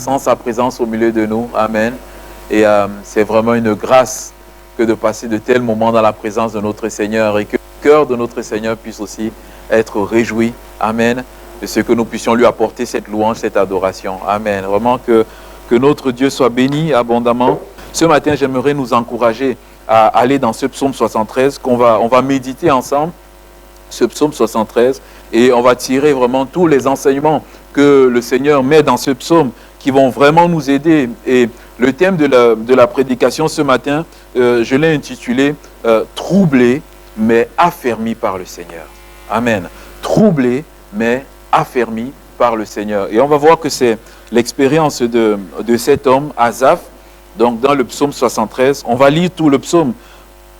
sans sa présence au milieu de nous. Amen. Et c'est vraiment une grâce que de passer de tels moments dans la présence de notre Seigneur et que le cœur de notre Seigneur puisse aussi être réjoui. Amen. De ce que nous puissions lui apporter cette louange, cette adoration. Amen. Vraiment que notre Dieu soit béni abondamment. Ce matin, j'aimerais nous encourager à aller dans ce psaume 73 on va méditer ensemble, ce psaume 73, et on va tirer vraiment tous les enseignements que le Seigneur met dans ce psaume qui vont vraiment nous aider. Et le thème de la prédication ce matin, je l'ai intitulé « Troublé mais affermi par le Seigneur ». Amen. Troublé mais affermi par le Seigneur. Et on va voir que c'est l'expérience de cet homme, Asaph. Donc dans le psaume 73, on va lire tout le psaume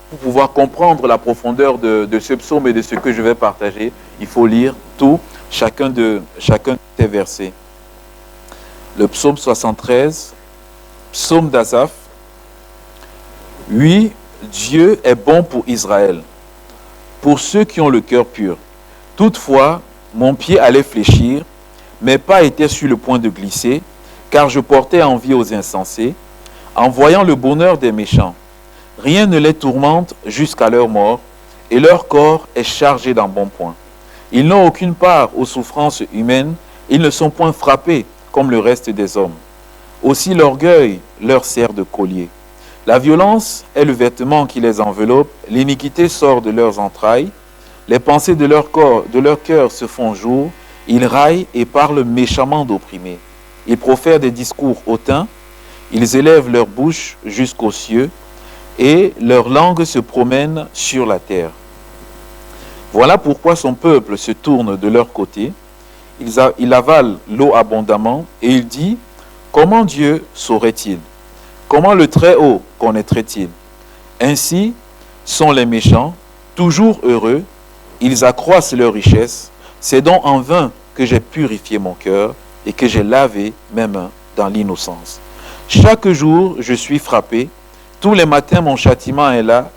pour pouvoir comprendre la profondeur de ce psaume et de ce que je vais partager. Il faut lire tout, chacun de ces versets. Le psaume 73, psaume d'Asaph. Oui, Dieu est bon pour Israël, pour ceux qui ont le cœur pur. Toutefois, mon pied allait fléchir, mes pas étaient sur le point de glisser, car je portais envie aux insensés, en voyant le bonheur des méchants. Rien ne les tourmente jusqu'à leur mort, et leur corps est chargé d'embonpoint. Ils n'ont aucune part aux souffrances humaines, ils ne sont point frappés comme le reste des hommes. Aussi l'orgueil leur sert de collier. La violence est le vêtement qui les enveloppe, l'iniquité sort de leurs entrailles, les pensées de leur cœur se font jour, ils raillent et parlent méchamment d'opprimés. Ils profèrent des discours hautains, ils élèvent leur bouche jusqu'aux cieux et leur langue se promène sur la terre. Voilà pourquoi son peuple se tourne de leur côté. Il avale l'eau abondamment et il dit, comment Dieu saurait-il? Comment le Très-Haut connaîtrait-il? Ainsi sont les méchants, toujours heureux, ils accroissent leur richesse. C'est donc en vain que j'ai purifié mon cœur et que j'ai lavé mes mains dans l'innocence. Chaque jour, je suis frappé. Tous les matins, mon châtiment est là.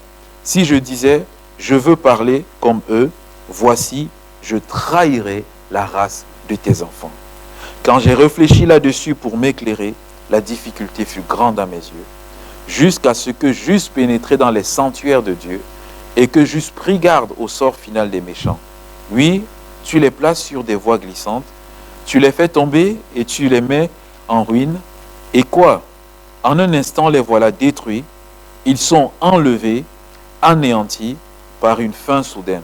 Si je disais, je veux parler comme eux, voici, je trahirais la race de tes enfants. Quand j'ai réfléchi là-dessus pour m'éclairer, la difficulté fut grande à mes yeux, jusqu'à ce que j'eusse pénétré dans les sanctuaires de Dieu et que j'eusse pris garde au sort final des méchants. Oui, tu les places sur des voies glissantes, tu les fais tomber et tu les mets en ruine. Et quoi? En un instant, les voilà détruits. Ils sont enlevés, anéantis par une fin soudaine.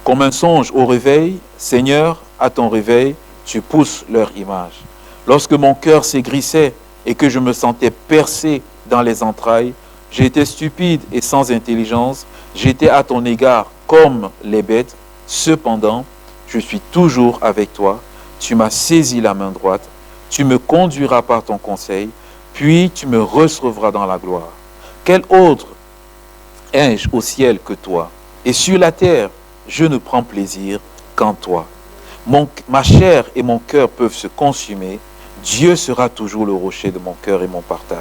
Comme un songe au réveil, Seigneur, à ton réveil, tu pousses leur image. Lorsque mon cœur s'aigrissait et que je me sentais percé dans les entrailles, j'étais stupide et sans intelligence, j'étais à ton égard comme les bêtes. Cependant, je suis toujours avec toi. Tu m'as saisi la main droite. Tu me conduiras par ton conseil, puis tu me recevras dans la gloire. Quel autre ai-je au ciel que toi? Et sur la terre, je ne prends plaisir qu'en toi. Ma chair et mon cœur peuvent se consumer. Dieu sera toujours le rocher de mon cœur et mon partage.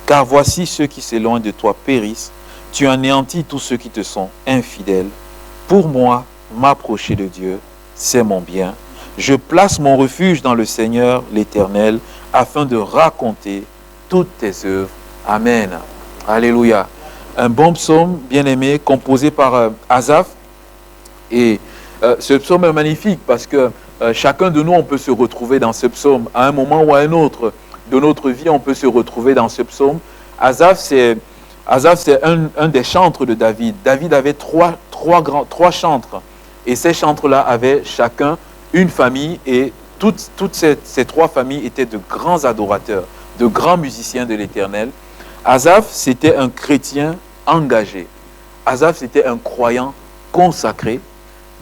Car voici ceux qui s'éloignent de toi périssent. Tu anéantis tous ceux qui te sont infidèles. Pour moi, m'approcher de Dieu, c'est mon bien. Je place mon refuge dans le Seigneur, l'Éternel, afin de raconter toutes tes œuvres. Amen. Alléluia. Un bon psaume, bien-aimé, composé par Asaph. Et ce psaume est magnifique parce que chacun de nous, on peut se retrouver dans ce psaume. À un moment ou à un autre de notre vie, on peut se retrouver dans ce psaume. Asaph, c'est un des chantres de David. David avait trois chantres. Et ces chantres-là avaient chacun une famille et toutes ces trois familles étaient de grands adorateurs, de grands musiciens de l'Éternel. Asaph, c'était un chrétien engagé. Asaph, c'était un croyant consacré.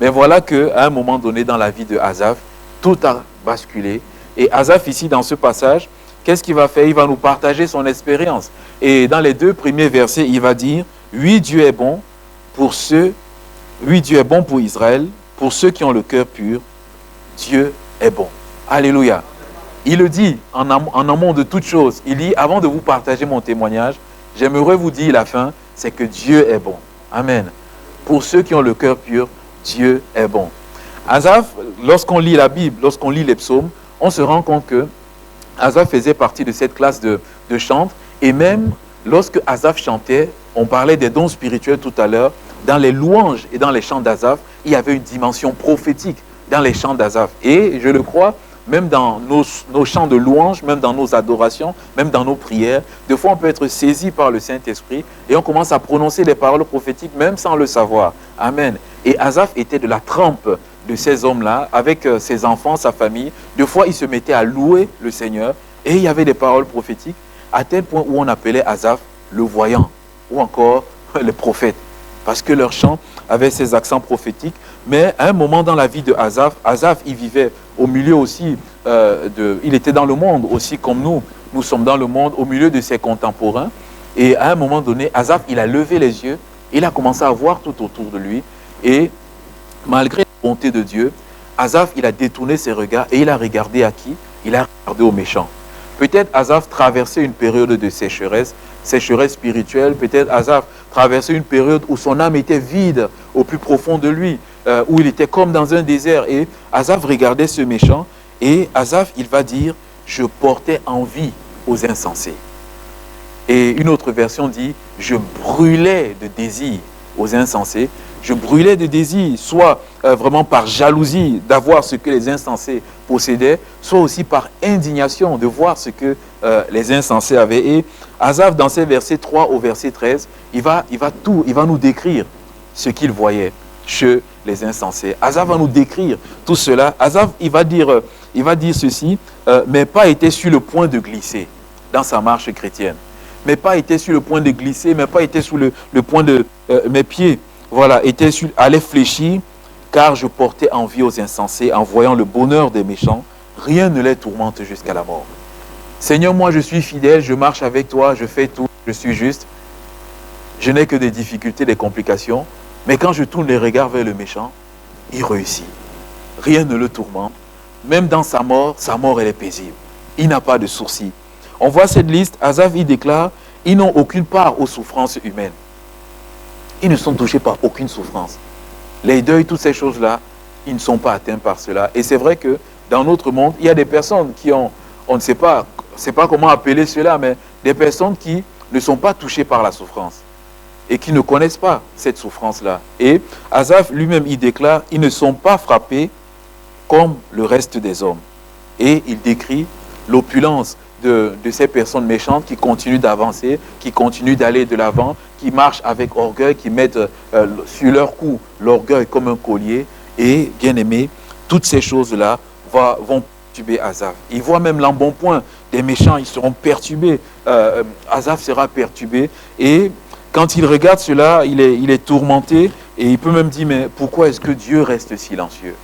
Mais voilà qu'à un moment donné dans la vie de Asaph, tout a basculé. Et Asaph, ici, dans ce passage, qu'est-ce qu'il va faire? Il va nous partager son expérience. Et dans les 2 premiers versets, il va dire, oui, Dieu est bon pour Israël, pour ceux qui ont le cœur pur. Dieu est bon. Alléluia. Il le dit en amont de toute chose. Il dit, avant de vous partager mon témoignage, j'aimerais vous dire la fin, c'est que Dieu est bon. Amen. Pour ceux qui ont le cœur pur, Dieu est bon. Asaph, lorsqu'on lit la Bible, lorsqu'on lit les psaumes, on se rend compte que Asaph faisait partie de cette classe de chante. Et même lorsque Asaph chantait, on parlait des dons spirituels tout à l'heure, dans les louanges et dans les chants d'Asaph, il y avait une dimension prophétique dans les chants d'Asaph. Et je le crois, même dans nos chants de louange, même dans nos adorations, même dans nos prières, des fois on peut être saisi par le Saint-Esprit et on commence à prononcer des paroles prophétiques même sans le savoir. Amen. Et Asaph était de la trempe de ces hommes-là, avec ses enfants, sa famille. Des fois, il se mettait à louer le Seigneur et il y avait des paroles prophétiques à tel point où on appelait Asaph le voyant ou encore le prophète. Parce que leur chant avait ces accents prophétiques. Mais à un moment dans la vie de Asaph, il vivait au milieu aussi, il était dans le monde aussi comme nous. Nous sommes dans le monde au milieu de ses contemporains. Et à un moment donné, Asaph, il a levé les yeux, il a commencé à voir tout autour de lui. Et malgré la bonté de Dieu, Asaph, il a détourné ses regards et il a regardé à qui? Il a regardé aux méchants. Peut-être Asaph traversait une période de sécheresse spirituelle. Peut-être Asaph traversait une période où son âme était vide au plus profond de lui, où il était comme dans un désert. Et Asaph regardait ce méchant et Asaph, il va dire, je portais envie aux insensés. Et une autre version dit, je brûlais de désir aux insensés. Je brûlais de désir, soit vraiment par jalousie d'avoir ce que les insensés possédaient, soit aussi par indignation de voir ce que les insensés avaient. Et Asaph, dans ces versets 3 au verset 13, il va nous décrire ce qu'il voyait chez les insensés. Asaph va nous décrire tout cela. Asaph, il va dire ceci, mais pas été sur le point de glisser dans sa marche chrétienne. Mais pas été sur le point de glisser, mais pas été sur le point de mes pieds. Voilà, allait fléchir, car je portais envie aux insensés en voyant le bonheur des méchants. Rien ne les tourmente jusqu'à la mort. Seigneur, moi je suis fidèle, je marche avec toi, je fais tout, je suis juste. Je n'ai que des difficultés, des complications. Mais quand je tourne les regards vers le méchant, il réussit. Rien ne le tourmente. Même dans sa mort elle est paisible. Il n'a pas de sourcils. On voit cette liste, Asaph, il déclare, ils n'ont aucune part aux souffrances humaines. Ils ne sont touchés par aucune souffrance. Les deuils, toutes ces choses-là, ils ne sont pas atteints par cela. Et c'est vrai que dans notre monde, il y a des personnes qui ont, on ne sait pas comment appeler cela, mais des personnes qui ne sont pas touchées par la souffrance et qui ne connaissent pas cette souffrance-là. Et Asaph lui-même, il déclare, ils ne sont pas frappés comme le reste des hommes. Et il décrit l'opulence de ces personnes méchantes qui continuent d'avancer, qui continuent d'aller de l'avant, qui marchent avec orgueil, qui mettent sur leur cou l'orgueil comme un collier. Et, bien aimé, toutes ces choses-là vont perturber Asaph. Il voit même l'embonpoint des méchants, ils seront perturbés. Asaph sera perturbé. Et quand il regarde cela, il est tourmenté. Et il peut même dire, mais pourquoi est-ce que Dieu reste silencieux?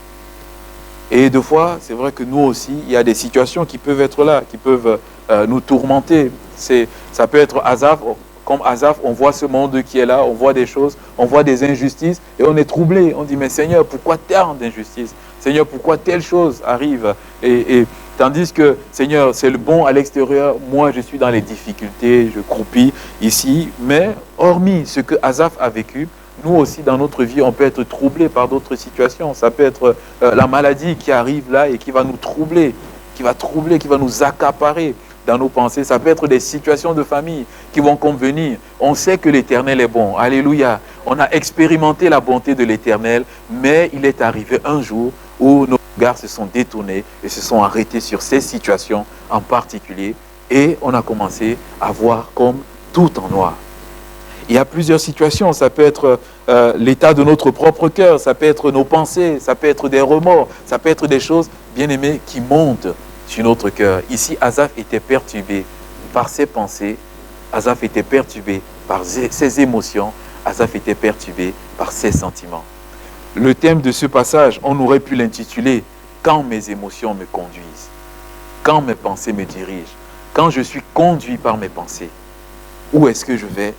Et deux fois, c'est vrai que nous aussi, il y a des situations qui peuvent être là, qui peuvent nous tourmenter. Ça peut être Asaph, comme Asaph, on voit ce monde qui est là, on voit des choses, on voit des injustices et on est troublé. On dit, mais Seigneur, pourquoi tant d'injustices? Seigneur, pourquoi telle chose arrive? Et tandis que, Seigneur, c'est le bon à l'extérieur, moi je suis dans les difficultés, je croupis ici. Mais hormis ce que Asaph a vécu, nous aussi, dans notre vie, on peut être troublé par d'autres situations. Ça peut être la maladie qui arrive là et qui va nous troubler, qui va nous accaparer dans nos pensées. Ça peut être des situations de famille qui vont convenir. On sait que l'Éternel est bon. Alléluia. On a expérimenté la bonté de l'Éternel, mais il est arrivé un jour où nos regards se sont détournés et se sont arrêtés sur ces situations en particulier. Et on a commencé à voir comme tout en noir. Il y a plusieurs situations, ça peut être l'état de notre propre cœur, ça peut être nos pensées, ça peut être des remords, ça peut être des choses, bien aimées, qui montent sur notre cœur. Ici, Asaph était perturbé par ses pensées, Asaph était perturbé par ses émotions, Asaph était perturbé par ses sentiments. Le thème de ce passage, on aurait pu l'intituler « Quand mes émotions me conduisent, quand mes pensées me dirigent, quand je suis conduit par mes pensées, où est-ce que je vais ?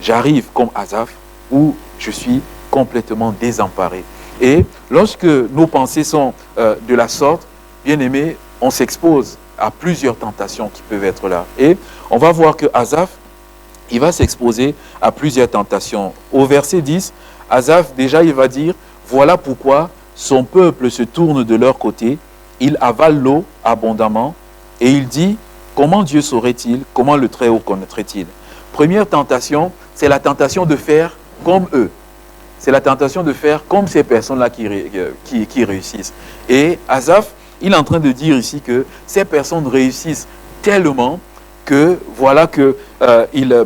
J'arrive comme Asaph où je suis complètement désemparé. » Et lorsque nos pensées sont de la sorte, bien aimé, on s'expose à plusieurs tentations qui peuvent être là. Et on va voir que Asaph, il va s'exposer à plusieurs tentations. Au verset 10, Asaph, déjà, il va dire, voilà pourquoi son peuple se tourne de leur côté, il avale l'eau abondamment, Et il dit, comment Dieu saurait-il? Comment le Très-Haut connaîtrait-il? Première tentation, c'est la tentation de faire comme eux. C'est la tentation de faire comme ces personnes-là qui réussissent. Et Asaph, il est en train de dire ici que ces personnes réussissent tellement que voilà que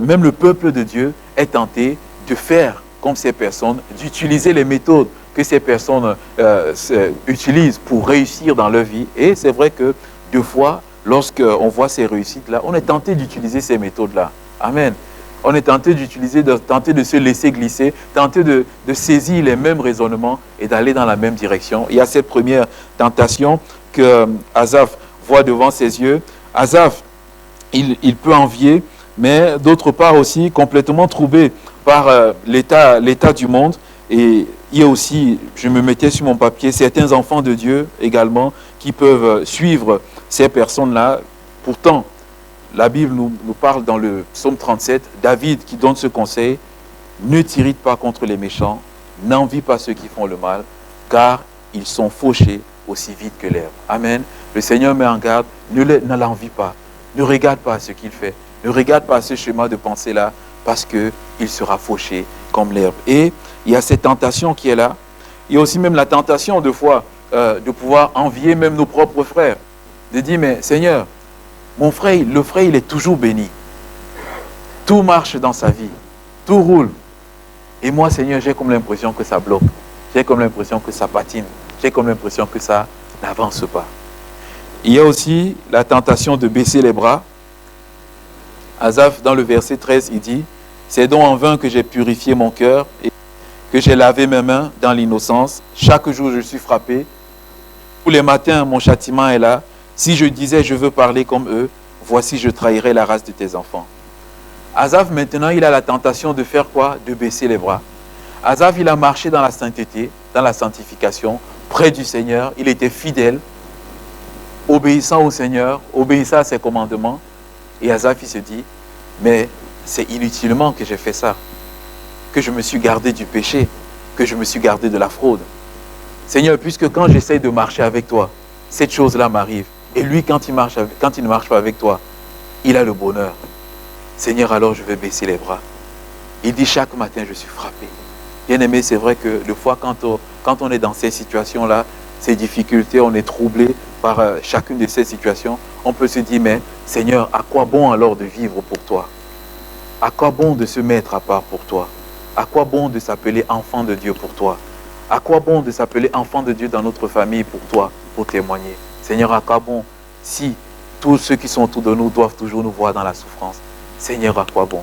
même le peuple de Dieu est tenté de faire comme ces personnes, d'utiliser les méthodes que ces personnes utilisent pour réussir dans leur vie. Et c'est vrai que deux fois, lorsqu'on voit ces réussites-là, on est tenté d'utiliser ces méthodes-là. Amen. On est tenté tenter de se laisser glisser, tenter de saisir les mêmes raisonnements et d'aller dans la même direction. Il y a cette première tentation que Asaph voit devant ses yeux. Asaph, il peut envier, mais d'autre part aussi complètement troublé par l'état du monde. Et il y a aussi, je me mettais sur mon papier, certains enfants de Dieu également qui peuvent suivre ces personnes-là. Pourtant, la Bible nous parle dans le psaume 37, David qui donne ce conseil, ne t'irrite pas contre les méchants, n'envie pas ceux qui font le mal, car ils sont fauchés aussi vite que l'herbe. Amen. Le Seigneur met en garde, ne l'envie pas, ne regarde pas ce qu'il fait, ne regarde pas ce schéma de pensée-là, parce qu'il sera fauché comme l'herbe. Et il y a cette tentation qui est là. Il y a aussi même la tentation de fois de pouvoir envier même nos propres frères, de dire, mais Seigneur, mon frère, le frère, il est toujours béni. Tout marche dans sa vie. Tout roule. Et moi, Seigneur, j'ai comme l'impression que ça bloque. J'ai comme l'impression que ça patine. J'ai comme l'impression que ça n'avance pas. Il y a aussi la tentation de baisser les bras. Asaph, dans le verset 13, il dit, « C'est donc en vain que j'ai purifié mon cœur et que j'ai lavé mes mains dans l'innocence. Chaque jour, je suis frappé. Tous les matins, mon châtiment est là. Si je disais, je veux parler comme eux, voici, je trahirais la race de tes enfants. » Asaph, maintenant, il a la tentation de faire quoi? De baisser les bras. Asaph, il a marché dans la sainteté, dans la sanctification, près du Seigneur. Il était fidèle, obéissant au Seigneur, obéissant à ses commandements. Et Asaph, il se dit, mais c'est inutilement que j'ai fait ça, que je me suis gardé du péché, que je me suis gardé de la fraude. Seigneur, puisque quand j'essaie de marcher avec toi, cette chose-là m'arrive. Et lui, quand il ne marche pas avec toi, il a le bonheur. Seigneur, alors je vais baisser les bras. Il dit, chaque matin, je suis frappé. Bien aimé, c'est vrai que des fois, quand on est dans ces situations-là, ces difficultés, on est troublé par chacune de ces situations, on peut se dire, mais Seigneur, à quoi bon alors de vivre pour toi? À quoi bon de se mettre à part pour toi? À quoi bon de s'appeler enfant de Dieu pour toi? À quoi bon de s'appeler enfant de Dieu dans notre famille pour toi, pour témoigner? Seigneur, à quoi bon si tous ceux qui sont autour de nous doivent toujours nous voir dans la souffrance? Seigneur, à quoi bon?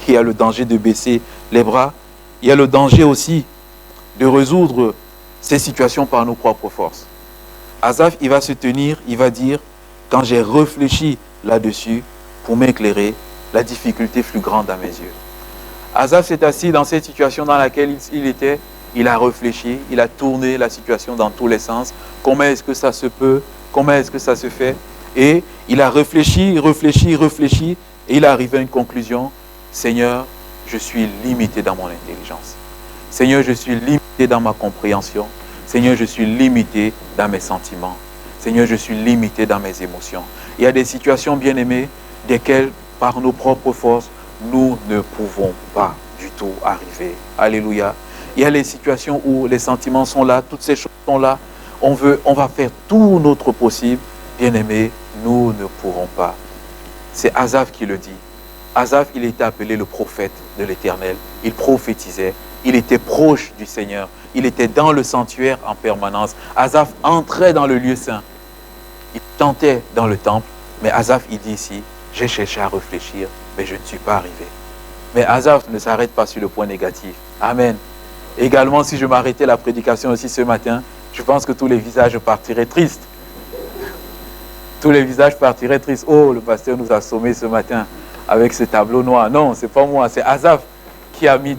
Il y a le danger de baisser les bras. Il y a le danger aussi de résoudre ces situations par nos propres forces. Asaph, il va se tenir, il va dire, quand j'ai réfléchi là-dessus pour m'éclairer, la difficulté fut grande à mes yeux. Asaph s'est assis dans cette situation dans laquelle il était, il a réfléchi, il a tourné la situation dans tous les sens. Comment est-ce que ça se peut? Comment est-ce que ça se fait? Et il a réfléchi, et il est arrivé à une conclusion. Seigneur, je suis limité dans mon intelligence. Seigneur, je suis limité dans ma compréhension. Seigneur, je suis limité dans mes sentiments. Seigneur, je suis limité dans mes émotions. Il y a des situations, bien aimées, desquelles, par nos propres forces, nous ne pouvons pas du tout arriver. Alléluia. Il y a les situations où les sentiments sont là, toutes ces choses sont là. On va faire tout notre possible. Bien aimé, nous ne pourrons pas. C'est Asaph qui le dit. Asaph, il était appelé le prophète de l'Éternel. Il prophétisait. Il était proche du Seigneur. Il était dans le sanctuaire en permanence. Asaph entrait dans le lieu saint. Il chantait dans le temple. Mais Asaph, il dit ici, j'ai cherché à réfléchir, mais je ne suis pas arrivé. Mais Asaph ne s'arrête pas sur le point négatif. Amen. Également, si je m'arrêtais la prédication aussi ce matin, je pense que tous les visages partiraient tristes. Tous les visages partiraient tristes. Oh, le pasteur nous a sommés ce matin avec ce tableau noir. Non, ce n'est pas moi, c'est Asaph qui a mis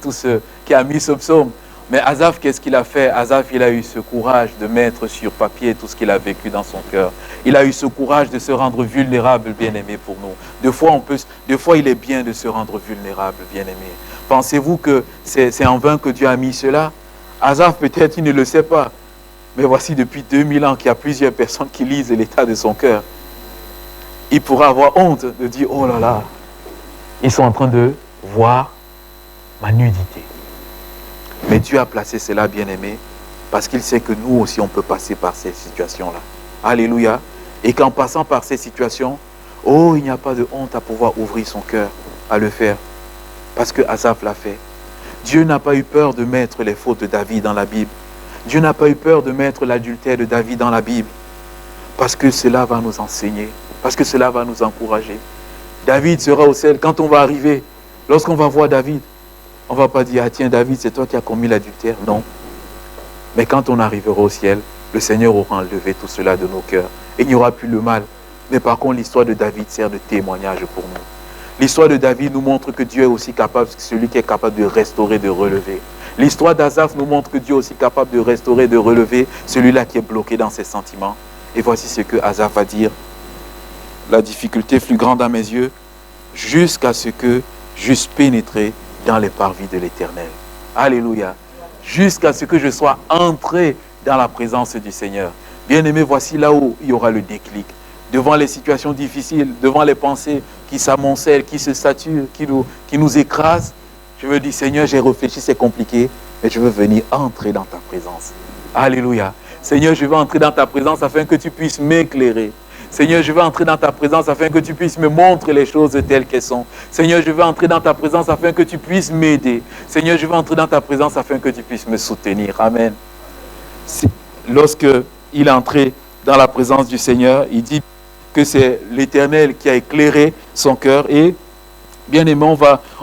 ce psaume. Mais Asaph, qu'est-ce qu'il a fait? Asaph, il a eu ce courage de mettre sur papier tout ce qu'il a vécu dans son cœur. Il a eu ce courage de se rendre vulnérable, bien-aimé, pour nous. Deux fois, il est bien de se rendre vulnérable, bien-aimé. Pensez-vous que c'est en vain que Dieu a mis cela? Asaph, peut-être, il ne le sait pas. Mais voici depuis 2000 ans qu'il y a plusieurs personnes qui lisent l'état de son cœur. il pourra avoir honte de dire, oh là là, ils sont en train de voir ma nudité. Mais Dieu a placé cela, bien-aimé, parce qu'il sait que nous aussi, on peut passer par ces situations-là. Alléluia. Et qu'en passant par ces situations, oh, il n'y a pas de honte à pouvoir ouvrir son cœur à le faire. Parce que Asaph l'a fait. Dieu n'a pas eu peur de mettre les fautes de David dans la Bible. Dieu n'a pas eu peur de mettre l'adultère de David dans la Bible. Parce que cela va nous enseigner. Parce que cela va nous encourager. David sera au ciel. Quand on va arriver, lorsqu'on va voir David, on ne va pas dire, ah tiens David, c'est toi qui as commis l'adultère. Non. Mais quand on arrivera au ciel, le Seigneur aura enlevé tout cela de nos cœurs. Et il n'y aura plus le mal. Mais par contre, l'histoire de David sert de témoignage pour nous. L'histoire de David nous montre que Dieu est aussi capable, celui qui est capable de restaurer, de relever. L'histoire d'Asaph nous montre que Dieu est aussi capable de restaurer, de relever celui-là qui est bloqué dans ses sentiments. Et voici ce que Asaph va dire. La difficulté fut grande à mes yeux, jusqu'à ce que j'eusse pénétré dans les parvis de l'Éternel. Alléluia. Jusqu'à ce que je sois entré dans la présence du Seigneur. Bien-aimé, voici là où il y aura le déclic. Devant les situations difficiles, devant les pensées qui s'amoncellent, qui se saturent, qui nous écrasent, je me dis, Seigneur, j'ai réfléchi, c'est compliqué, mais je veux venir entrer dans ta présence. Alléluia. Seigneur, je veux entrer dans ta présence afin que tu puisses m'éclairer. Seigneur, je veux entrer dans ta présence afin que tu puisses me montrer les choses telles qu'elles sont. Seigneur, je veux entrer dans ta présence afin que tu puisses m'aider. Seigneur, je veux entrer dans ta présence afin que tu puisses me soutenir. Amen. Lorsque il est entré dans la présence du Seigneur, il dit que c'est l'Éternel qui a éclairé son cœur. Et bien aimé,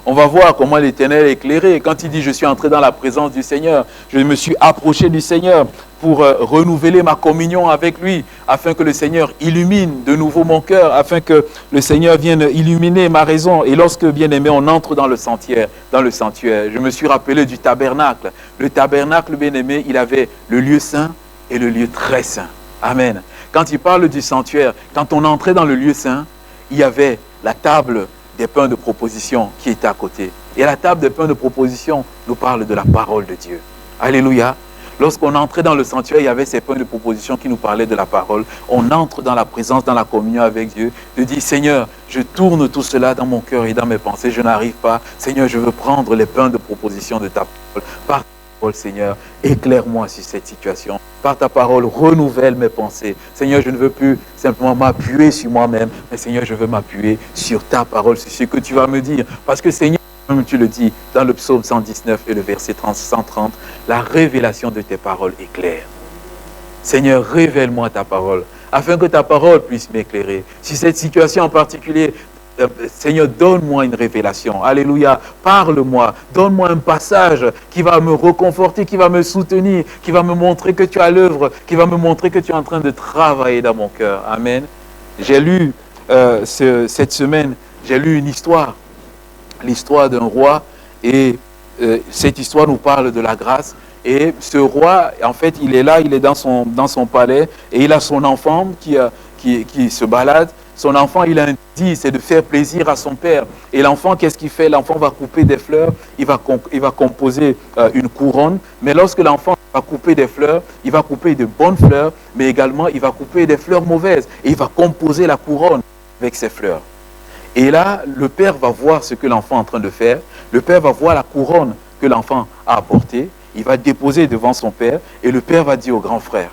on va voir comment l'Éternel est éclairé. Quand il dit, je suis entré dans la présence du Seigneur, je me suis approché du Seigneur pour renouveler ma communion avec lui, afin que le Seigneur illumine de nouveau mon cœur, afin que le Seigneur vienne illuminer ma raison. Et lorsque, bien aimé, on entre dans le sanctuaire, je me suis rappelé du tabernacle. Le tabernacle, bien aimé, il avait le lieu saint et le lieu très saint. Amen. Quand il parle du sanctuaire, quand on entrait dans le lieu saint, il y avait la table des pains de proposition qui était à côté. Et la table des pains de proposition nous parle de la parole de Dieu. Alléluia. Lorsqu'on entrait dans le sanctuaire, il y avait ces pains de proposition qui nous parlaient de la parole. On entre dans la présence, dans la communion avec Dieu. De dire, Seigneur, je tourne tout cela dans mon cœur et dans mes pensées. Je n'arrive pas. Seigneur, je veux prendre les pains de proposition de ta parole. Par ta parole, Seigneur, éclaire-moi sur cette situation. Par ta parole, renouvelle mes pensées. Seigneur, je ne veux plus simplement m'appuyer sur moi-même, mais Seigneur, je veux m'appuyer sur ta parole, sur ce que tu vas me dire. Parce que Seigneur, comme tu le dis dans le psaume 119 et le verset 130, la révélation de tes paroles est claire. Seigneur, révèle-moi ta parole, afin que ta parole puisse m'éclairer. Si cette situation en particulier, Seigneur, donne-moi une révélation. Alléluia. Parle-moi. Donne-moi un passage qui va me reconforter, qui va me soutenir, qui va me montrer que tu as l'œuvre, qui va me montrer que tu es en train de travailler dans mon cœur. Amen. J'ai lu cette semaine, j'ai lu une histoire. L'histoire d'un roi. Et cette histoire nous parle de la grâce. Et ce roi, en fait, il est là, il est dans son palais. Et il a son enfant qui se balade. Son enfant, il a un désir, c'est de faire plaisir à son père. Et l'enfant, qu'est-ce qu'il fait? L'enfant va couper des fleurs, il va composer une couronne. Mais lorsque l'enfant va couper des fleurs, il va couper de bonnes fleurs, mais également, il va couper des fleurs mauvaises. Et il va composer la couronne avec ces fleurs. Et là, le père va voir ce que l'enfant est en train de faire. Le père va voir la couronne que l'enfant a apportée. Il va déposer devant son père. Et le père va dire au grand frère,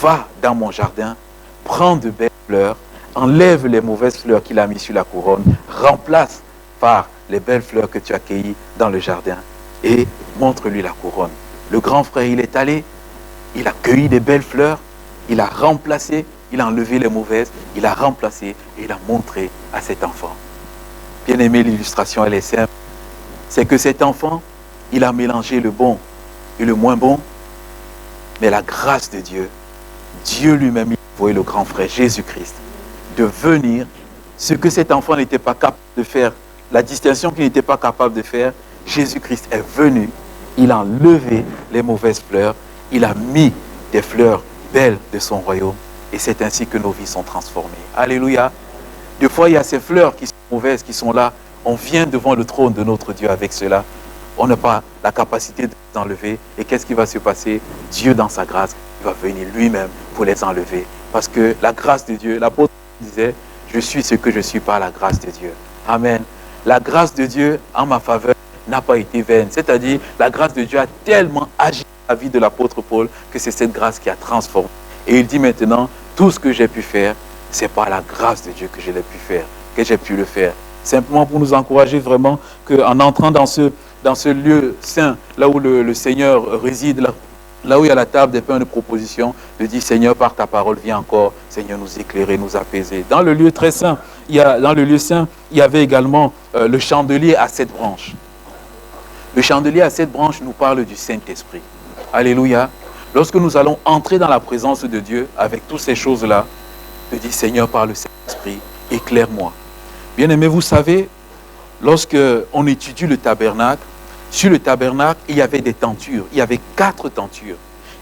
va dans mon jardin, prends de belles fleurs, enlève les mauvaises fleurs qu'il a mises sur la couronne, remplace par les belles fleurs que tu as cueillies dans le jardin et montre-lui la couronne. Le grand frère, il est allé, il a cueilli des belles fleurs, il a remplacé, il a enlevé les mauvaises, il a remplacé et il a montré à cet enfant. Bien aimé, l'illustration, elle est simple. C'est que cet enfant, il a mélangé le bon et le moins bon, mais la grâce de Dieu, Dieu lui-même, il a envoyé le grand frère Jésus-Christ de venir, ce que cet enfant n'était pas capable de faire, la distinction qu'il n'était pas capable de faire, Jésus-Christ est venu, il a enlevé les mauvaises fleurs, il a mis des fleurs belles de son royaume, et c'est ainsi que nos vies sont transformées. Alléluia. Des fois, il y a ces fleurs qui sont mauvaises, qui sont là, on vient devant le trône de notre Dieu avec cela, on n'a pas la capacité de les enlever, et qu'est-ce qui va se passer? Dieu, dans sa grâce, il va venir lui-même pour les enlever, parce que la grâce de Dieu, l'apôtre disait, Je suis ce que je suis par la grâce de Dieu. Amen. La grâce de Dieu en ma faveur n'a pas été vaine. C'est-à-dire, la grâce de Dieu a tellement agi dans la vie de l'apôtre Paul que c'est cette grâce qui a transformé. Et il dit maintenant, tout ce que j'ai pu faire, c'est par la grâce de Dieu que je l'ai pu faire, que j'ai pu le faire. Simplement pour nous encourager vraiment qu'en entrant dans ce lieu saint, là où le Seigneur réside, là où il y a la table des pains de proposition, de dire Seigneur, par ta parole, viens encore, Seigneur, nous éclairer, nous apaiser. Dans le lieu très saint, il y avait également le chandelier à 7 branches. Le chandelier à 7 branches nous parle du Saint-Esprit. Alléluia. Lorsque nous allons entrer dans la présence de Dieu avec toutes ces choses-là, de dire Seigneur, par le Saint-Esprit, éclaire-moi. Bien-aimés, vous savez, lorsque on étudie le tabernacle, sur le tabernacle, il y avait des tentures. Il y avait 4 tentures.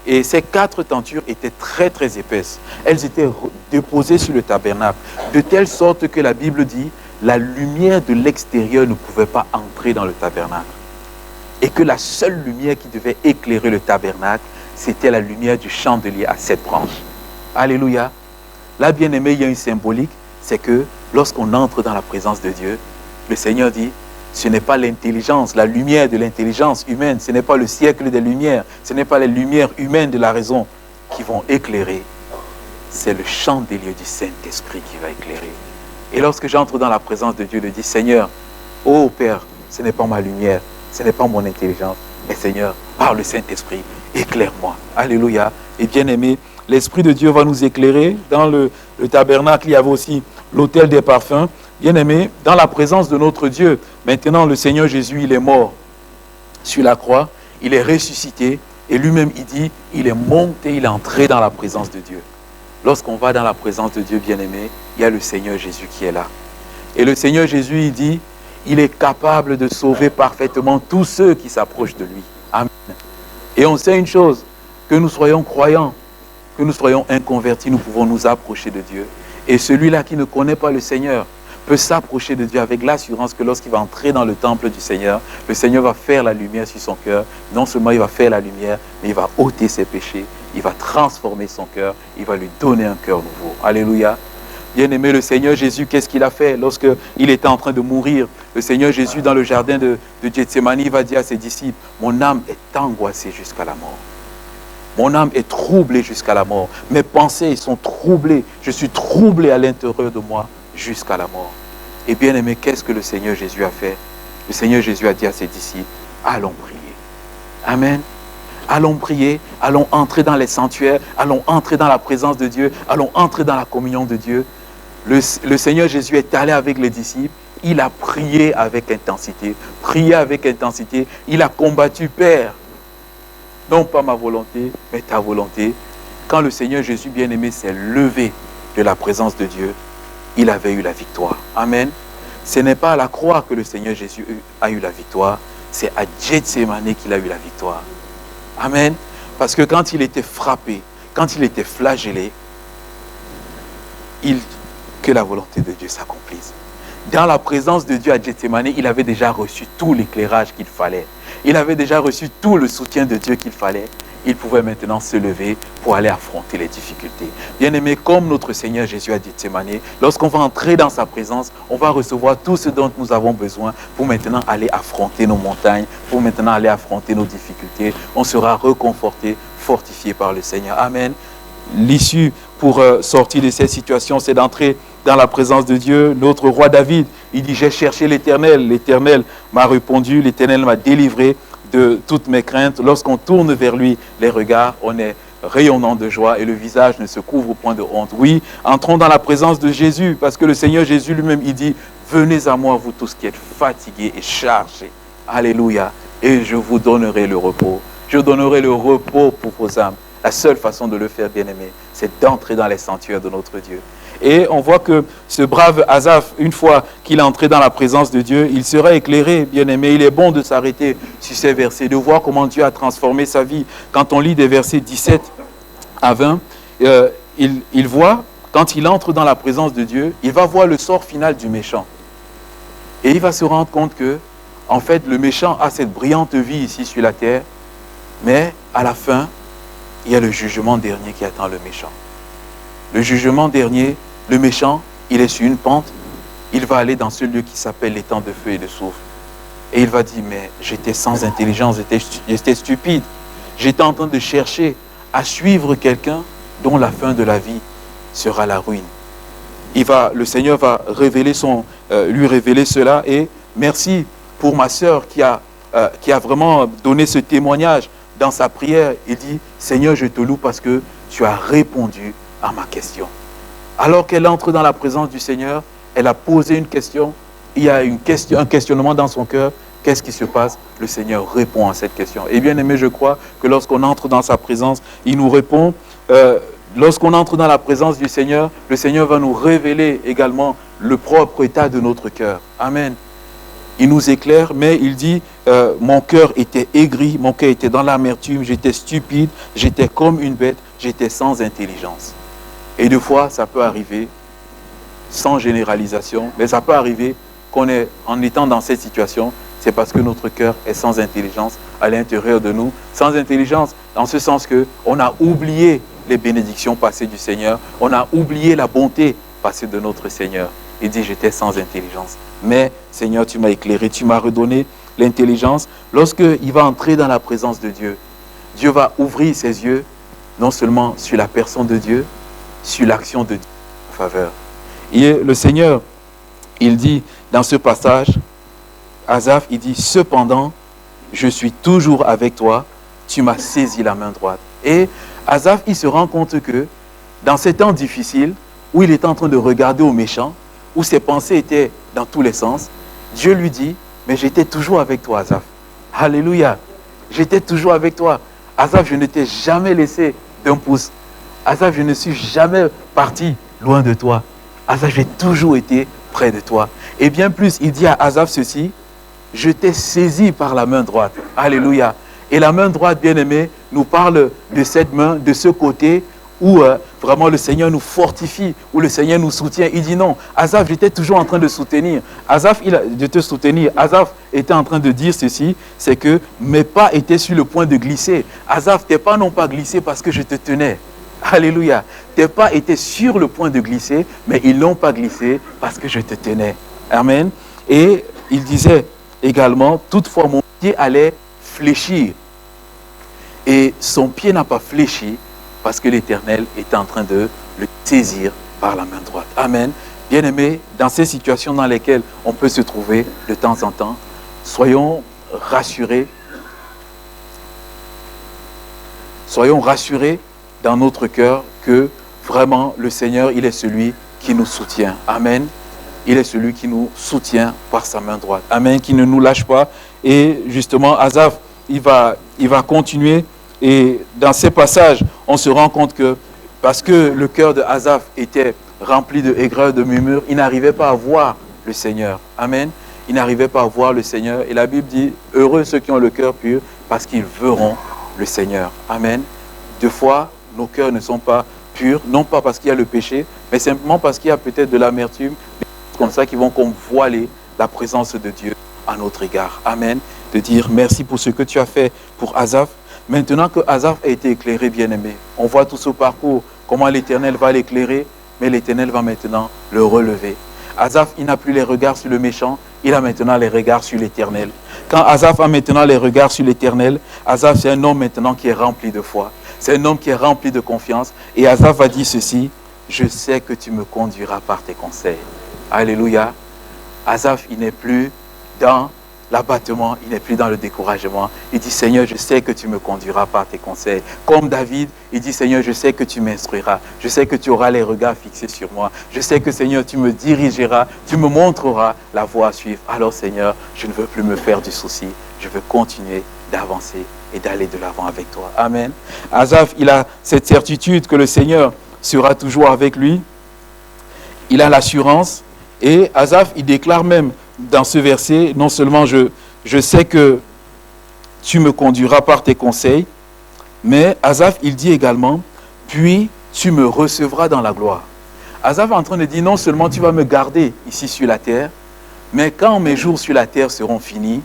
Et ces 4 tentures étaient très très épaisses. Elles étaient déposées sur le tabernacle, de telle sorte que la Bible dit, la lumière de l'extérieur ne pouvait pas entrer dans le tabernacle. Et que la seule lumière qui devait éclairer le tabernacle, c'était la lumière du chandelier à 7 branches. Alléluia. Là, bien aimé, il y a une symbolique, c'est que lorsqu'on entre dans la présence de Dieu, le Seigneur dit, ce n'est pas l'intelligence, la lumière de l'intelligence humaine, ce n'est pas le siècle des lumières, ce n'est pas les lumières humaines de la raison qui vont éclairer. C'est le chandelier du Saint-Esprit qui va éclairer. Et lorsque j'entre dans la présence de Dieu, je dis, Seigneur, ô Père, ce n'est pas ma lumière, ce n'est pas mon intelligence, mais Seigneur, par le Saint-Esprit, éclaire-moi. Alléluia. Et bien aimé, l'Esprit de Dieu va nous éclairer. Dans le tabernacle, il y avait aussi l'autel des parfums. Bien aimé, dans la présence de notre Dieu, maintenant le Seigneur Jésus, il est mort sur la croix, il est ressuscité, et lui-même il dit, il est monté, il est entré dans la présence de Dieu. Lorsqu'on va dans la présence de Dieu, bien aimé, il y a le Seigneur Jésus qui est là. Et le Seigneur Jésus, il dit, il est capable de sauver parfaitement tous ceux qui s'approchent de lui. Amen. Et on sait une chose, que nous soyons croyants, que nous soyons inconvertis, nous pouvons nous approcher de Dieu. Et celui-là qui ne connaît pas le Seigneur peut s'approcher de Dieu avec l'assurance que lorsqu'il va entrer dans le temple du Seigneur, le Seigneur va faire la lumière sur son cœur. Non seulement il va faire la lumière, mais il va ôter ses péchés, il va transformer son cœur, il va lui donner un cœur nouveau. Alléluia. Bien-aimé, le Seigneur Jésus, qu'est-ce qu'il a fait lorsqu'il était en train de mourir? Le Seigneur Jésus, dans le jardin de Gethsémani, il va dire à ses disciples, mon âme est angoissée jusqu'à la mort. Mon âme est troublée jusqu'à la mort. Mes pensées sont troublées. Je suis troublé à l'intérieur de moi jusqu'à la mort. Et bien aimé, qu'est-ce que le Seigneur Jésus a fait? Le Seigneur Jésus a dit à ses disciples, allons prier. Amen. Allons prier, allons entrer dans les sanctuaires, allons entrer dans la présence de Dieu, allons entrer dans la communion de Dieu. Le Seigneur Jésus est allé avec les disciples, il a prié avec intensité. Prié avec intensité, il a combattu, Père, non pas ma volonté, mais ta volonté. Quand le Seigneur Jésus bien-aimé s'est levé de la présence de Dieu, il avait eu la victoire. Amen. Ce n'est pas à la croix que le Seigneur Jésus a eu la victoire, c'est à Gethsémani qu'il a eu la victoire. Amen. Parce que quand il était frappé, quand il était flagellé, que la volonté de Dieu s'accomplisse. Dans la présence de Dieu à Gethsémani, il avait déjà reçu tout l'éclairage qu'il fallait. Il avait déjà reçu tout le soutien de Dieu qu'il fallait. Il pouvait maintenant se lever pour aller affronter les difficultés. Bien-aimé, comme notre Seigneur Jésus a dit Gethsémani, lorsqu'on va entrer dans sa présence, on va recevoir tout ce dont nous avons besoin pour maintenant aller affronter nos montagnes, pour maintenant aller affronter nos difficultés. On sera réconforté, fortifié par le Seigneur. Amen. L'issue pour sortir de cette situation, c'est d'entrer dans la présence de Dieu. Notre roi David, il dit, j'ai cherché l'Éternel. L'Éternel m'a répondu, l'Éternel m'a délivré de toutes mes craintes. Lorsqu'on tourne vers lui les regards, on est rayonnant de joie et le visage ne se couvre point de honte. Oui, entrons dans la présence de Jésus, parce que le Seigneur Jésus lui-même, il dit, venez à moi, vous tous qui êtes fatigués et chargés. Alléluia. Et je vous donnerai le repos. Je donnerai le repos pour vos âmes. La seule façon de le faire, bien-aimé, c'est d'entrer dans les sanctuaires de notre Dieu. Et on voit que ce brave Asaph, une fois qu'il est entré dans la présence de Dieu, il sera éclairé, bien-aimé. Il est bon de s'arrêter sur ces versets, de voir comment Dieu a transformé sa vie. Quand on lit des versets 17 à 20, il voit, quand il entre dans la présence de Dieu, il va voir le sort final du méchant. Et il va se rendre compte que, en fait, le méchant a cette brillante vie ici sur la terre, mais à la fin, il y a le jugement dernier qui attend le méchant. Le jugement dernier, le méchant, il est sur une pente, il va aller dans ce lieu qui s'appelle l'étang de feu et de soufre. Et il va dire, mais j'étais sans intelligence, j'étais stupide. J'étais en train de chercher à suivre quelqu'un dont la fin de la vie sera la ruine. Le Seigneur va lui révéler cela. Et merci pour ma sœur qui a vraiment donné ce témoignage dans sa prière. Il dit, Seigneur, je te loue parce que tu as répondu à ma question. Alors qu'elle entre dans la présence du Seigneur, elle a posé une question. Il y a un questionnement dans son cœur. Qu'est-ce qui se passe? Le Seigneur répond à cette question. Et bien aimé, je crois que lorsqu'on entre dans sa présence, il nous répond. Lorsqu'on entre dans la présence du Seigneur, le Seigneur va nous révéler également le propre état de notre cœur. Amen. Il nous éclaire, mais il dit, mon cœur était aigri, mon cœur était dans l'amertume, j'étais stupide, j'étais comme une bête, j'étais sans intelligence. Et des fois, ça peut arriver, sans généralisation, mais ça peut arriver en étant dans cette situation, c'est parce que notre cœur est sans intelligence à l'intérieur de nous. Sans intelligence, dans ce sens qu'on a oublié les bénédictions passées du Seigneur, on a oublié la bonté passée de notre Seigneur. Il dit, j'étais sans intelligence. Mais, Seigneur, tu m'as éclairé, tu m'as redonné l'intelligence. Lorsqu'il va entrer dans la présence de Dieu, Dieu va ouvrir ses yeux, non seulement sur la personne de Dieu, sur l'action de Dieu en faveur. Et le Seigneur, il dit dans ce passage, Asaph, il dit, cependant, je suis toujours avec toi, tu m'as saisi la main droite. Et Asaph, il se rend compte que dans ces temps difficiles, où il est en train de regarder aux méchants, où ses pensées étaient dans tous les sens, Dieu lui dit, mais j'étais toujours avec toi, Asaph. Alléluia. J'étais toujours avec toi. Asaph, je ne t'ai jamais laissé d'un pouce. Asaph, je ne suis jamais parti loin de toi. Asaph, j'ai toujours été près de toi. Et bien plus, il dit à Asaph ceci, je t'ai saisi par la main droite. Alléluia. Et la main droite, bien-aimée, nous parle de cette main, de ce côté où vraiment le Seigneur nous fortifie, où le Seigneur nous soutient. Il dit non, Asaph, j'étais toujours en train de soutenir. De te soutenir. Asaph était en train de dire ceci, c'est que mes pas étaient sur le point de glisser. Asaph, tes pas n'ont pas glissé parce que je te tenais. Alléluia. Tes pas étaient sur le point de glisser, mais ils n'ont pas glissé parce que je te tenais. Amen. Et il disait également, toutefois mon pied allait fléchir. Et son pied n'a pas fléchi parce que l'Éternel était en train de le saisir par la main droite. Amen. Bien-aimés, dans ces situations dans lesquelles on peut se trouver de temps en temps, soyons rassurés. Soyons rassurés dans notre cœur que vraiment le Seigneur, il est celui qui nous soutient. Amen. Il est celui qui nous soutient par sa main droite. Amen, qui ne nous lâche pas. Et justement, Asaph, il va continuer. Et dans ces passages, on se rend compte que parce que le cœur de Asaph était rempli de aigreur, de murmures, il n'arrivait pas à voir le Seigneur. Amen. Il n'arrivait pas à voir le Seigneur. Et la Bible dit, heureux ceux qui ont le cœur pur, parce qu'ils verront le Seigneur. Amen. Deux fois, nos cœurs ne sont pas purs, non pas parce qu'il y a le péché, mais simplement parce qu'il y a peut-être de l'amertume, comme ça qui vont comme voiler la présence de Dieu à notre égard. Amen. De dire merci pour ce que tu as fait pour Asaph. Maintenant que Asaph a été éclairé, bien-aimé, on voit tout ce parcours, comment l'Éternel va l'éclairer, mais l'Éternel va maintenant le relever. Asaph, il n'a plus les regards sur le méchant, il a maintenant les regards sur l'Éternel. Quand Asaph a maintenant les regards sur l'Éternel, Asaph, c'est un homme maintenant qui est rempli de foi. C'est un homme qui est rempli de confiance. Et Asaph va dire ceci, je sais que tu me conduiras par tes conseils. Alléluia. Asaph, il n'est plus dans l'abattement, il n'est plus dans le découragement. Il dit, Seigneur, je sais que tu me conduiras par tes conseils. Comme David, il dit, Seigneur, je sais que tu m'instruiras. Je sais que tu auras les regards fixés sur moi. Je sais que, Seigneur, tu me dirigeras, tu me montreras la voie à suivre. Alors, Seigneur, je ne veux plus me faire du souci. Je veux continuer d'avancer et d'aller de l'avant avec toi. Amen. Asaph, il a cette certitude que le Seigneur sera toujours avec lui. Il a l'assurance. Et Asaph, il déclare même dans ce verset, non seulement je sais que tu me conduiras par tes conseils, mais Asaph, il dit également, puis tu me recevras dans la gloire. Asaph est en train de dire, non seulement tu vas me garder ici sur la terre, mais quand mes jours sur la terre seront finis,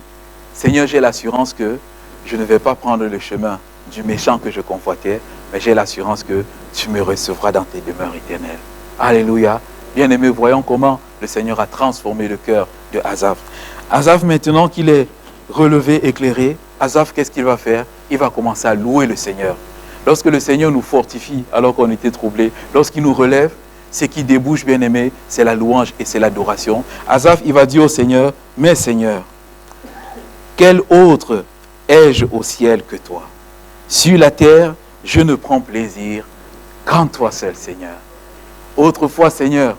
Seigneur, j'ai l'assurance que je ne vais pas prendre le chemin du méchant que je convoitais, mais j'ai l'assurance que tu me recevras dans tes demeures éternelles. Alléluia. Bien-aimés, voyons comment le Seigneur a transformé le cœur de Asaph. Asaph, maintenant qu'il est relevé, éclairé, Asaph, qu'est-ce qu'il va faire? Il va commencer à louer le Seigneur. Lorsque le Seigneur nous fortifie alors qu'on était troublé, lorsqu'il nous relève, ce qui débouche, bien-aimé, c'est la louange et c'est l'adoration. Asaph, il va dire au Seigneur, mais Seigneur, quel autre ai-je au ciel que toi? Sur la terre, je ne prends plaisir qu'en toi seul, Seigneur. Autrefois, Seigneur,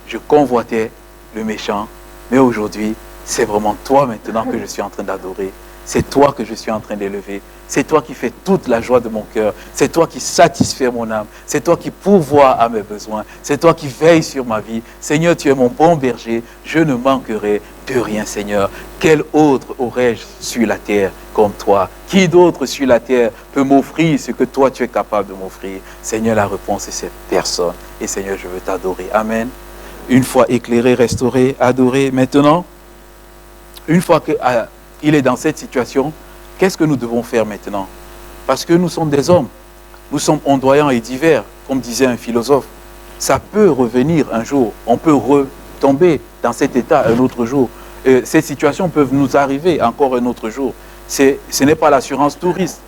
je convoitais le méchant, mais aujourd'hui, c'est vraiment toi maintenant que je suis en train d'adorer. C'est toi que je suis en train d'élever. C'est toi qui fais toute la joie de mon cœur. C'est toi qui satisfais mon âme. C'est toi qui pourvois à mes besoins. C'est toi qui veilles sur ma vie. Seigneur, tu es mon bon berger. Je ne manquerai de rien, Seigneur. Quel autre aurais-je sur la terre comme toi? Qui d'autre sur la terre peut m'offrir ce que toi tu es capable de m'offrir? Seigneur, la réponse est cette personne. Et Seigneur, je veux t'adorer. Amen. Une fois éclairé, restauré, adoré. Maintenant, une fois qu'il est dans cette situation, qu'est-ce que nous devons faire maintenant? Parce que nous sommes des hommes. Nous sommes ondoyants et divers, comme disait un philosophe. Ça peut revenir un jour. On peut retomber dans cet état un autre jour. Ces situations peuvent nous arriver encore un autre jour. Ce n'est pas l'assurance tout risque.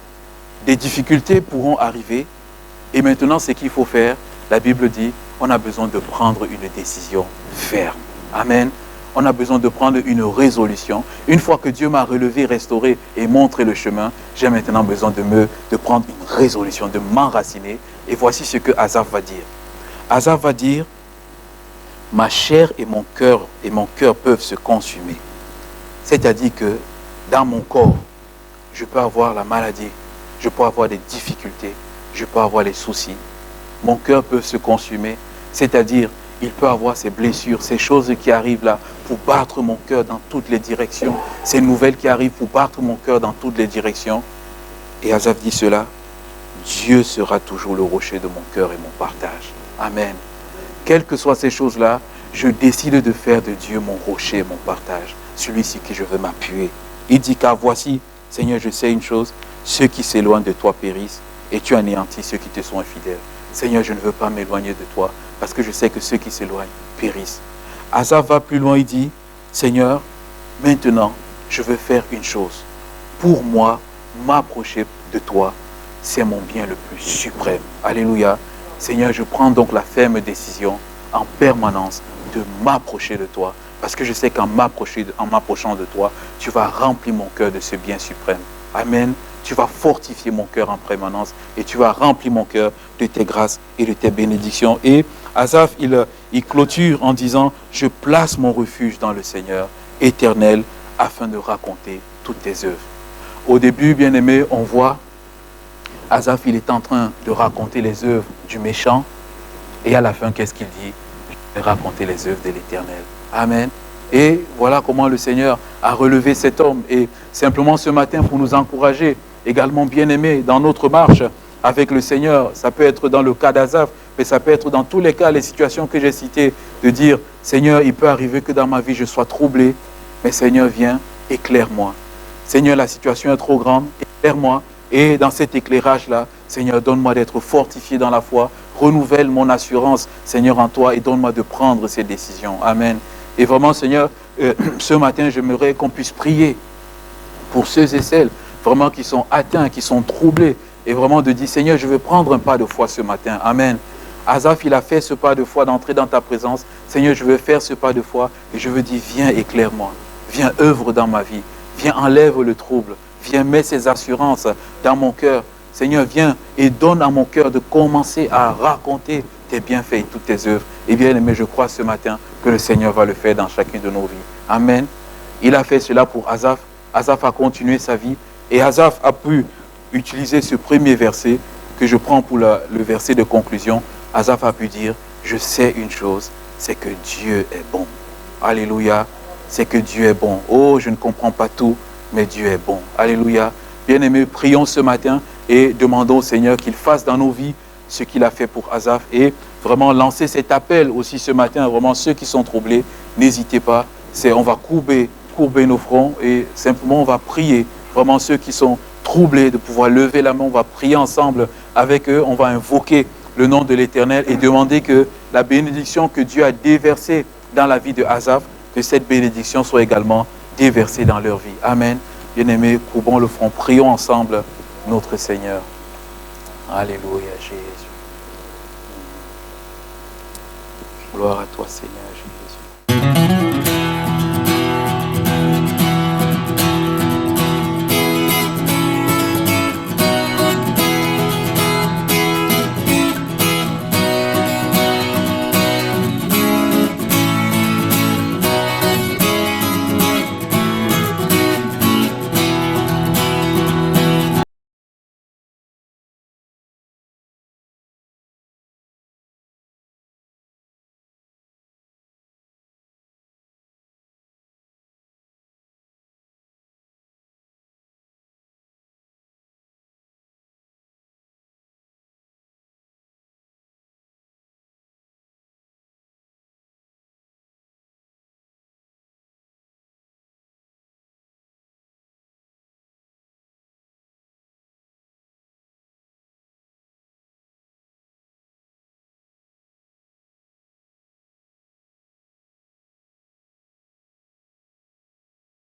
Des difficultés pourront arriver. Et maintenant, ce qu'il faut faire, la Bible dit, on a besoin de prendre une décision ferme. Amen. On a besoin de prendre une résolution. Une fois que Dieu m'a relevé, restauré et montré le chemin, j'ai maintenant besoin de prendre une résolution, de m'enraciner. Et voici ce que Asaph va dire. Asaph va dire, ma chair et mon cœur peuvent se consumer. C'est-à-dire que dans mon corps, je peux avoir la maladie, je peux avoir des difficultés, je peux avoir les soucis. Mon cœur peut se consumer, c'est-à-dire il peut avoir ces blessures, ces choses qui arrivent là pour battre mon cœur dans toutes les directions. Ces nouvelles qui arrivent pour battre mon cœur dans toutes les directions. Et Asaph dit cela, Dieu sera toujours le rocher de mon cœur et mon partage. Amen. Quelles que soient ces choses-là, je décide de faire de Dieu mon rocher, mon partage, celui-ci qui je veux m'appuyer. Il dit, car voici, Seigneur, je sais une chose, ceux qui s'éloignent de toi périssent et tu anéantis ceux qui te sont infidèles. Seigneur, je ne veux pas m'éloigner de toi parce que je sais que ceux qui s'éloignent périssent. Asaph va plus loin, il dit, Seigneur, maintenant, je veux faire une chose. Pour moi, m'approcher de toi, c'est mon bien le plus suprême. Alléluia. Seigneur, je prends donc la ferme décision en permanence de m'approcher de toi. Parce que je sais qu'en m'approchant de toi, tu vas remplir mon cœur de ce bien suprême. Amen. Tu vas fortifier mon cœur en permanence et tu vas remplir mon cœur de tes grâces et de tes bénédictions. Et Asaph, il clôture en disant, je place mon refuge dans le Seigneur éternel afin de raconter toutes tes œuvres. Au début, bien aimé, on voit Asaph, il est en train de raconter les œuvres du méchant. Et à la fin, qu'est-ce qu'il dit? Je vais raconter les œuvres de l'Éternel. Amen. Et voilà comment le Seigneur a relevé cet homme. Et simplement ce matin, pour nous encourager, également bien-aimés, dans notre marche avec le Seigneur, ça peut être dans le cas d'Asaph, mais ça peut être dans tous les cas, les situations que j'ai citées, de dire, Seigneur, il peut arriver que dans ma vie, je sois troublé, mais Seigneur, viens, éclaire-moi. Seigneur, la situation est trop grande, éclaire-moi. Et dans cet éclairage-là, Seigneur, donne-moi d'être fortifié dans la foi, renouvelle mon assurance, Seigneur, en toi, et donne-moi de prendre ces décisions. Amen. Et vraiment, Seigneur, ce matin, j'aimerais qu'on puisse prier pour ceux et celles vraiment qui sont atteints, qui sont troublés, et vraiment de dire, Seigneur, je veux prendre un pas de foi ce matin. Amen. Asaph, il a fait ce pas de foi d'entrer dans ta présence. Seigneur, je veux faire ce pas de foi, et je veux dire, viens, éclaire-moi. Viens, œuvre dans ma vie. Viens, enlève le trouble. Viens, mets ces assurances dans mon cœur. Seigneur, viens et donne à mon cœur de commencer à raconter tes bienfaits et toutes tes œuvres. Et bien aimé, je crois ce matin que le Seigneur va le faire dans chacune de nos vies. Amen. Il a fait cela pour Asaph. Asaph a continué sa vie. Et Asaph a pu utiliser ce premier verset que je prends pour le verset de conclusion. Asaph a pu dire, je sais une chose, c'est que Dieu est bon. Alléluia. C'est que Dieu est bon. Oh, je ne comprends pas tout, mais Dieu est bon. Alléluia. Bien-aimés, prions ce matin et demandons au Seigneur qu'il fasse dans nos vies ce qu'il a fait pour Asaph et vraiment lancer cet appel aussi ce matin. Vraiment, ceux qui sont troublés, n'hésitez pas. On va courber nos fronts et simplement on va prier. Vraiment, ceux qui sont troublés de pouvoir lever la main, on va prier ensemble avec eux. On va invoquer le nom de l'Éternel et demander que la bénédiction que Dieu a déversée dans la vie de Asaph, que cette bénédiction soit également déversée dans leur vie. Amen. Bien-aimés, courbons le front, prions ensemble notre Seigneur. Alléluia, Jésus. Gloire à toi, Seigneur Jésus.